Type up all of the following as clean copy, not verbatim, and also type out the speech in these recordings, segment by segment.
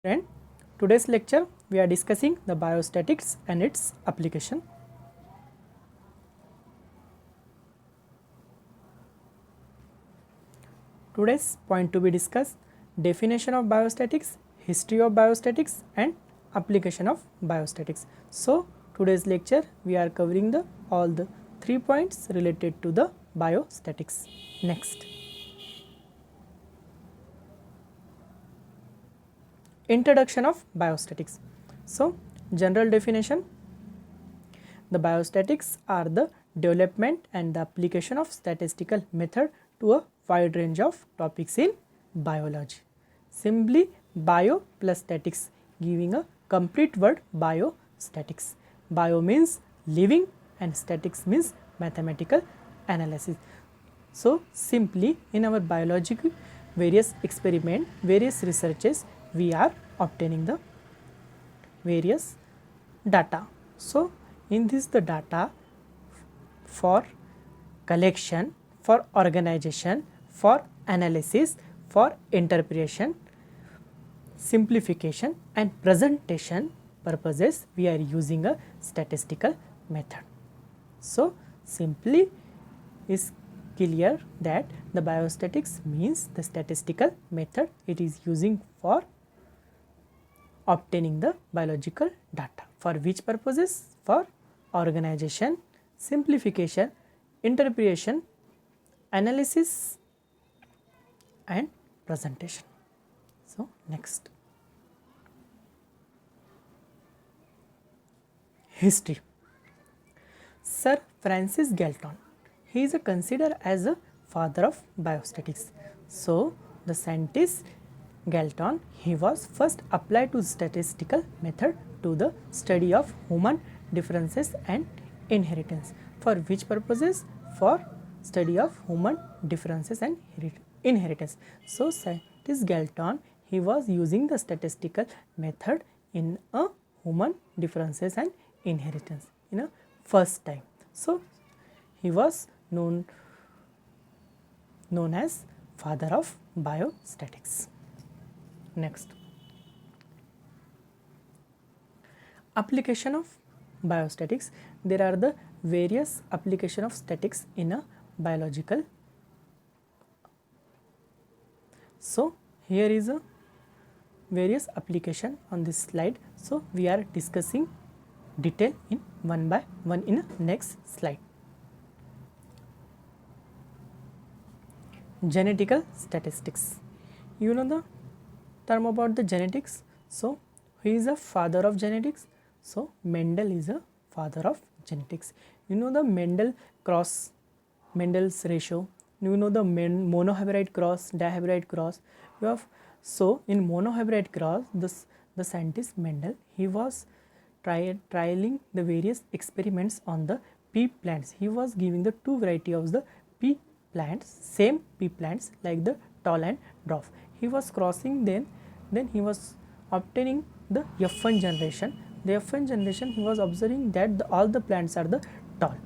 Friend, today's lecture we are discussing the biostatics and its application. Today's point to be discussed: definition of biostatics, history of biostatics and application of biostatics. So today's lecture we are covering all the 3 points related to the biostatics. Next, introduction of biostatics. So general definition: the biostatics are the development and the application of statistical method to a wide range of topics in biology. Simply bio plus statics, giving a complete word biostatics. Bio means living and statics means mathematical analysis. So simply in our biological various experiment, various researches, we are obtaining the various data. So in this the data for collection, for organization, for analysis, for interpretation, simplification and presentation purposes we are using a statistical method. So simply is clear that the biostatics means the statistical method it is using for obtaining the biological data. For which purposes? For organization, simplification, interpretation, analysis and presentation. So next, history. Sir Francis Galton, he is considered as a father of biostatics. So the scientist Galton, he was first applied to statistical method to the study of human differences and inheritance. For which purposes? For study of human differences and inheritance. So scientist Galton, he was using the statistical method in a human differences and inheritance in a first time. So he was known as father of biostatics. Next, application of biostatics. There are the various application of statics in a biological. So here is a various application on this slide. So we are discussing detail in one by one in a next slide. Genetical statistics. You know the term about the genetics. So who is a father of genetics? So Mendel is a father of genetics. You know the Mendel's ratio. You know the monohybrid cross, dihybrid cross. You have, so in monohybrid cross, the scientist Mendel, he was trialing the various experiments on the pea plants. He was giving the two variety of the pea plants, same pea plants like the tall and dwarf. He was crossing then he was obtaining the F1 generation. The F1 generation, he was observing that all the plants are the tall.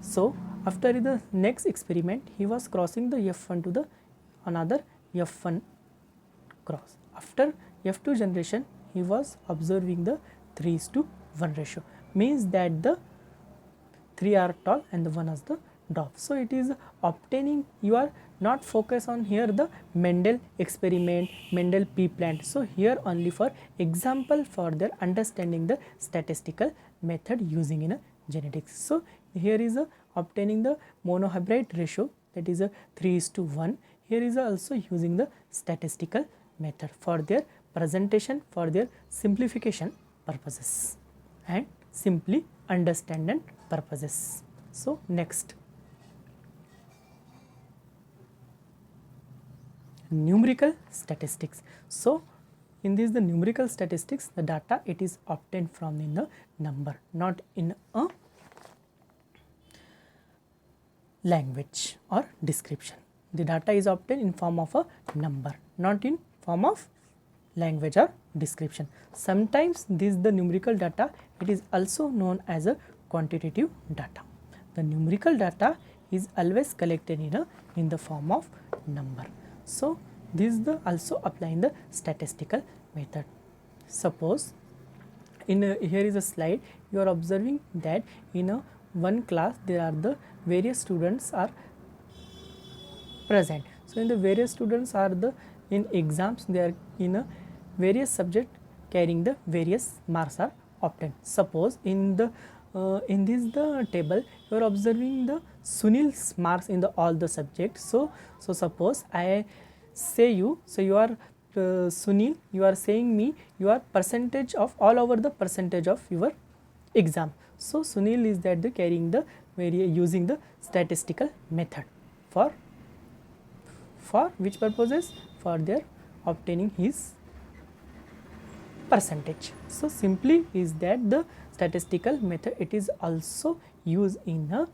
So after the next experiment, he was crossing the F1 to the another F1 cross. After F2 generation, he was observing the 3:1 ratio, means that the 3 are tall and the 1 is the dwarf. So it is obtaining, you are not focus on here the Mendel experiment, Mendel pea plant. So here only for example for their understanding the statistical method using in a genetics. So here is obtaining the monohybrid ratio, that is a 3:1. Here is also using the statistical method for their presentation, for their simplification purposes and simply understanding purposes. So next, numerical statistics. So in this the numerical statistics, the data it is obtained from in the number, not in a language or description. The data is obtained in form of a number, not in form of language or description. Sometimes this the numerical data, it is also known as a quantitative data. The numerical data is always collected in the form of number. So this is the also applying the statistical method. suppose here is a slide. You are observing that in a one class there are the various students are present. So in the various students are the in exams, they are in a various subject carrying the various marks are obtained. Suppose in this the table you are observing the Sunil's marks in the all the subjects. So suppose I say you, so you are Sunil, you are saying me your percentage of all over the percentage of your exam. So Sunil is that the carrying the using the statistical method for which purposes? For their obtaining his percentage. So simply is that the statistical method, it is also used in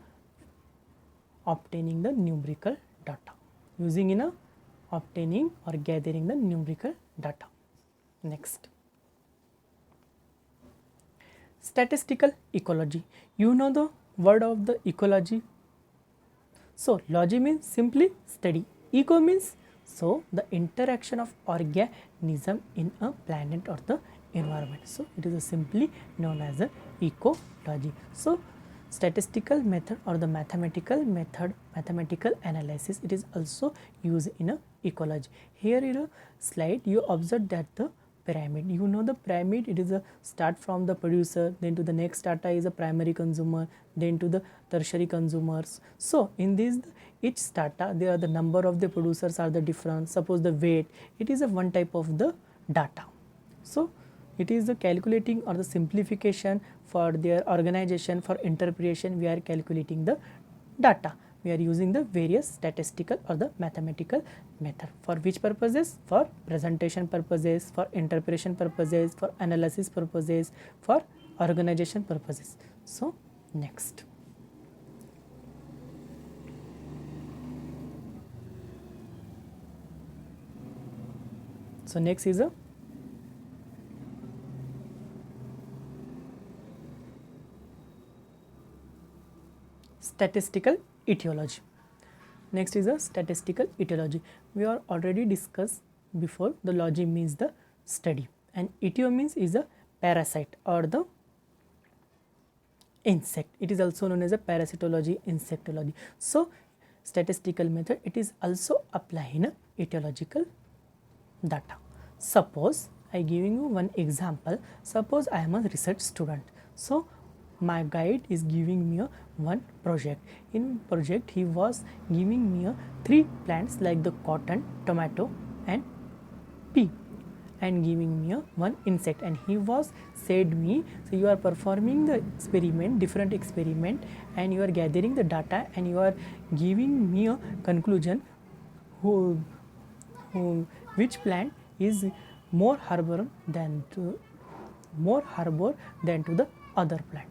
obtaining the numerical data, using in obtaining or gathering the numerical data. Next, statistical ecology. You know the word of the ecology. So logy means simply study, eco means so the interaction of organism in a planet or the environment. So it is simply known as a ecology. So statistical method or the mathematical method, mathematical analysis, it is also used in a ecology. Here in a slide you observe that the pyramid, you know the pyramid, it is a start from the producer, then to the next data is a primary consumer, then to the tertiary consumers. So in this each strata there are the number of the producers are the different. Suppose the weight, it is a one type of the data. So it is the calculating or the simplification for their organization, for interpretation we are calculating the data. We are using the various statistical or the mathematical method. For which purposes? For presentation purposes, for interpretation purposes, for analysis purposes, for organization purposes. So next, is a statistical etiology. Next is a statistical etiology. We are already discussed before. The logy means the study and etio means is a parasite or the insect. It is also known as a parasitology, insectology. So statistical method, it is also applied in a etiological data. Suppose I giving you one example. Suppose I am a research student. So my guide is giving me a one project. In project he was giving me a 3 plants like the cotton, tomato and pea, and giving me a one insect, and he was said me, so you are performing the experiment, different experiment, and you are gathering the data and you are giving me a conclusion which plant is more harbor than to the other plant.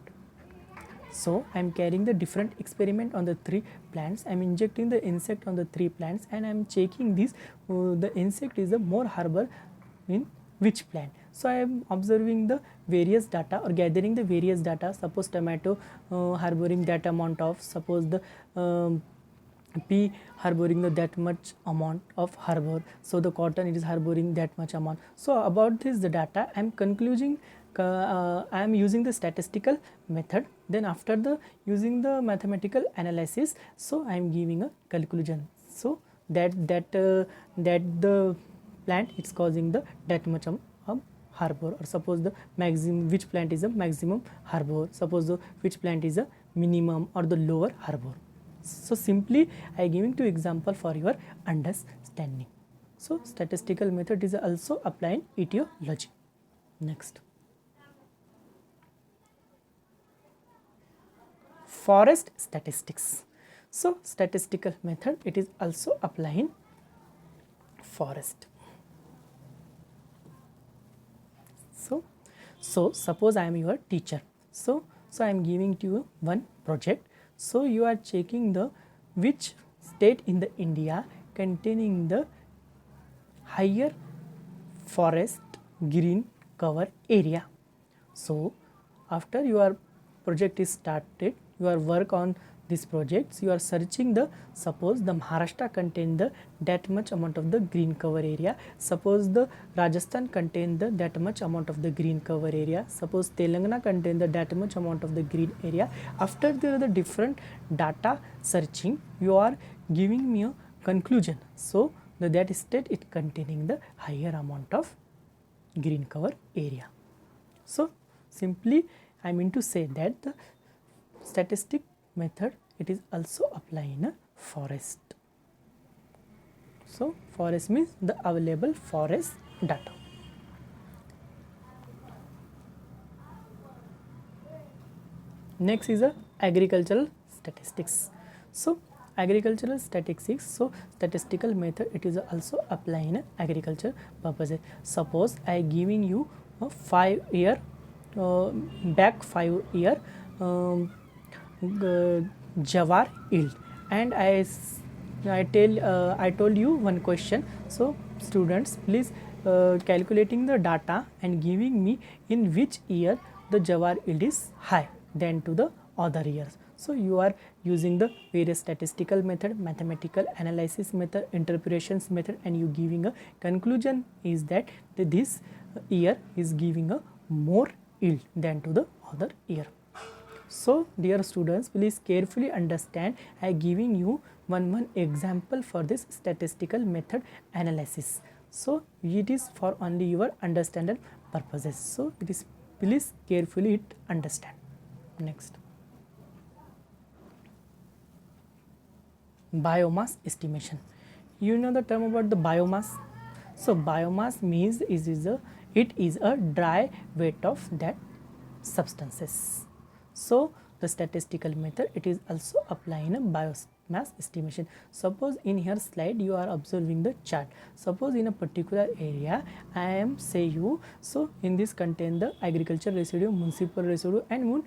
So I am carrying the different experiment on the 3 plants. I am injecting the insect on the 3 plants and I am checking this the insect is a more harbor in which plant. So I am observing the various data or gathering the various data. Suppose tomato harboring that amount of, suppose the pea harboring that much amount of harbor, so the cotton it is harboring that much amount. So about this the data I am concluding, I am using the statistical method. Then after the using the mathematical analysis, so I am giving a conclusion. So that the plant it's causing the that much harbor, or suppose the maximum which plant is a maximum harbor, suppose the which plant is a minimum or the lower harbor. So simply I giving 2 example for your understanding. So statistical method is also applying etiology. Next, forest statistics. So statistical method it is also applying forest. So suppose I am your teacher. So I am giving to you one project. So you are checking the which state in the India containing the higher forest green cover area. So after your project is started, your work on these projects, you are searching the, suppose the Maharashtra contain the that much amount of the green cover area, suppose the Rajasthan contain the that much amount of the green cover area, suppose Telangana contain the that much amount of the green area. After the different data searching, you are giving me a conclusion. So that state it containing the higher amount of green cover area. So simply I mean to say that the statistic method it is also applied in a forest. So forest means the available forest data. Next is a agricultural statistics. So agricultural statistics, so statistical method it is also applied in agriculture purposes. Suppose I giving you a 5-year back 5-year jawar yield, and I told you one question. So students, please calculating the data and giving me in which year the jawar yield is high than to the other years. So you are using the various statistical method, mathematical analysis method, interpretations method, and you giving a conclusion is that this year is giving a more yield than to the other year. So dear students, please carefully understand. I giving you one example for this statistical method analysis. So it is for only your understanding purposes. So it is, please carefully understand. Next, biomass estimation. You know the term about the biomass. So biomass means it is a dry weight of that substances. So the statistical method it is also applying a biomass estimation. Suppose in here slide you are observing the chart. Suppose in a particular area I am say you, so in this contain the agriculture residue, municipal residue and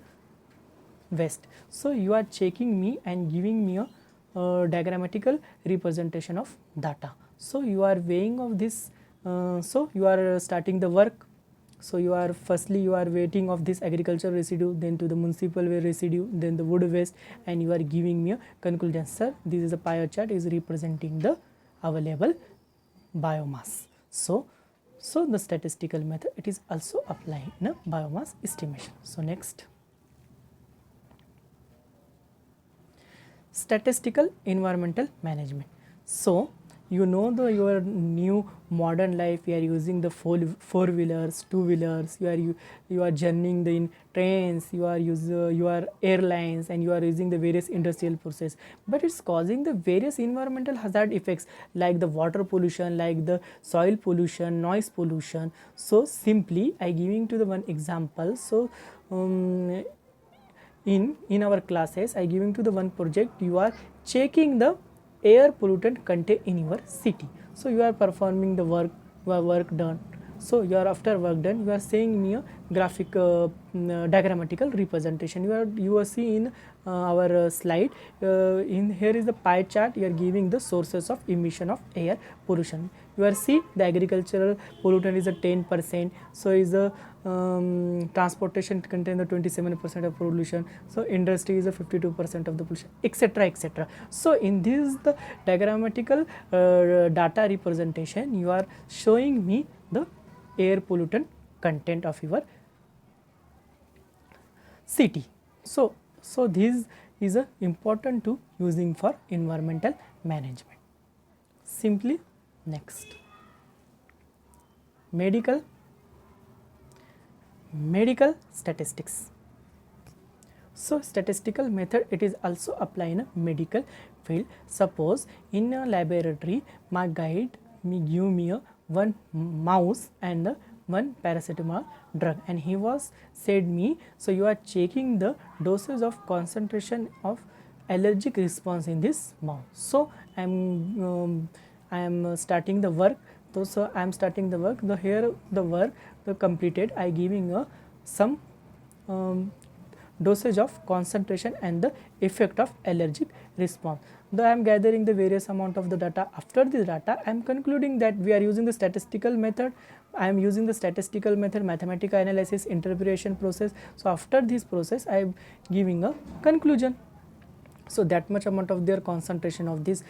waste. So you are checking me and giving me a diagrammatical representation of data. So you are weighing of this, so you are starting the work. So you are firstly you are weighting of this agriculture residue, then to the municipal residue, then the wood waste, and you are giving me a conclusion. Sir, this is a pie chart is representing the available biomass. So the statistical method it is also applying in a biomass estimation. So next, statistical environmental management. So you know your new modern life, you are using the four-wheelers, two-wheelers, you are journeying in trains, you are airlines, and you are using the various industrial process, but it's causing the various environmental hazard effects like the water pollution, like the soil pollution, noise pollution. So simply I giving to the one example. So in our classes I giving to the one project, you are checking the air pollutant content in your city. So you are performing the work done. So you are after work done, you are saying me a graphic diagrammatical representation. You are seeing our slide, in here is the pie chart. You are giving the sources of emission of air pollution. You are see the agricultural pollutant is a 10%, so is the transportation contain the 27% of pollution, so industry is a 52% of the pollution, etc etc. So in this the diagrammatical data representation, you are showing me the air pollutant content of your city. So this is a important to using for environmental management. Simply next, medical statistics. So statistical method it is also applied in a medical field. Suppose in a laboratory my guide give me a one mouse and one paracetamol drug, and he was said me, so you are checking the doses of concentration of allergic response in this mouse. So I am starting the work. So I am starting the work. Here the work completed. I giving a some dosage of concentration and the effect of allergic response. Though I am gathering the various amount of the data. After the data, I am concluding that we are using the statistical method. I am using the statistical method, mathematical analysis, interpretation process. So after this process, I am giving a conclusion. So that much amount of their concentration of this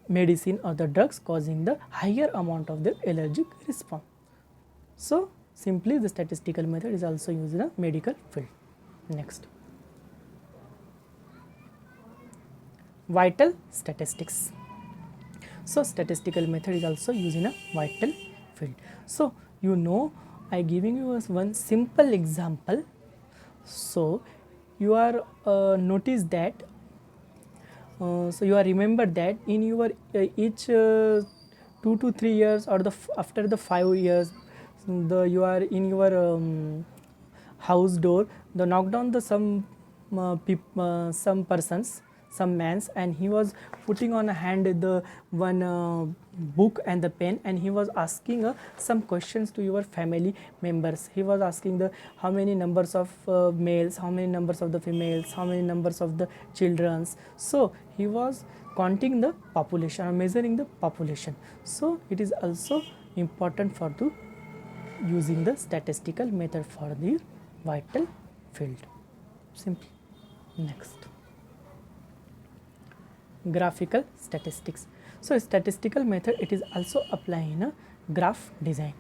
medicine or the drugs causing the higher amount of their allergic response. So simply the statistical method is also used in a medical field. Next, vital statistics. So statistical method is also used in a vital field. So you know, I giving you one simple example. So you are notice that so you are remember that in your each 2 to 3 years or the after the 5 years, the you are in your house door, the knock down the some persons, some mans, and he was putting on a hand the one book and the pen, and he was asking some questions to your family members. He was asking the how many numbers of males, how many numbers of the females, how many numbers of the childrens. So he was counting the population or measuring the population. So it is also important for the using the statistical method for the vital field. Simple. Next, graphical statistics. So statistical method, it is also applying in a graph design.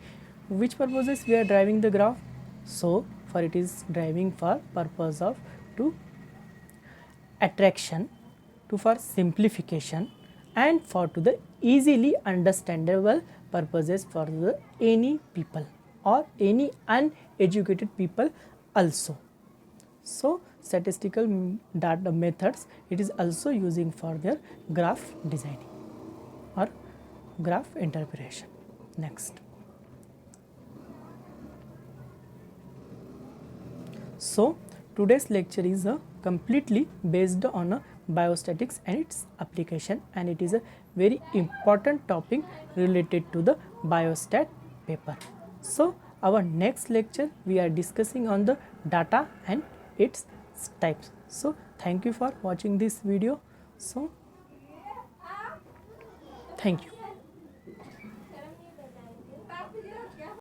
Which purposes we are driving the graph? So for it is driving for purpose of to attraction, to for simplification, and for to the easily understandable purposes for the any people or any uneducated people also. So statistical data methods, it is also using for their graph designing or graph interpretation. Next, so today's lecture is completely based on biostatics and its application, and it is a very important topic related to the biostat paper. So our next lecture we are discussing on the data and its types. So thank you for watching this video. So thank you.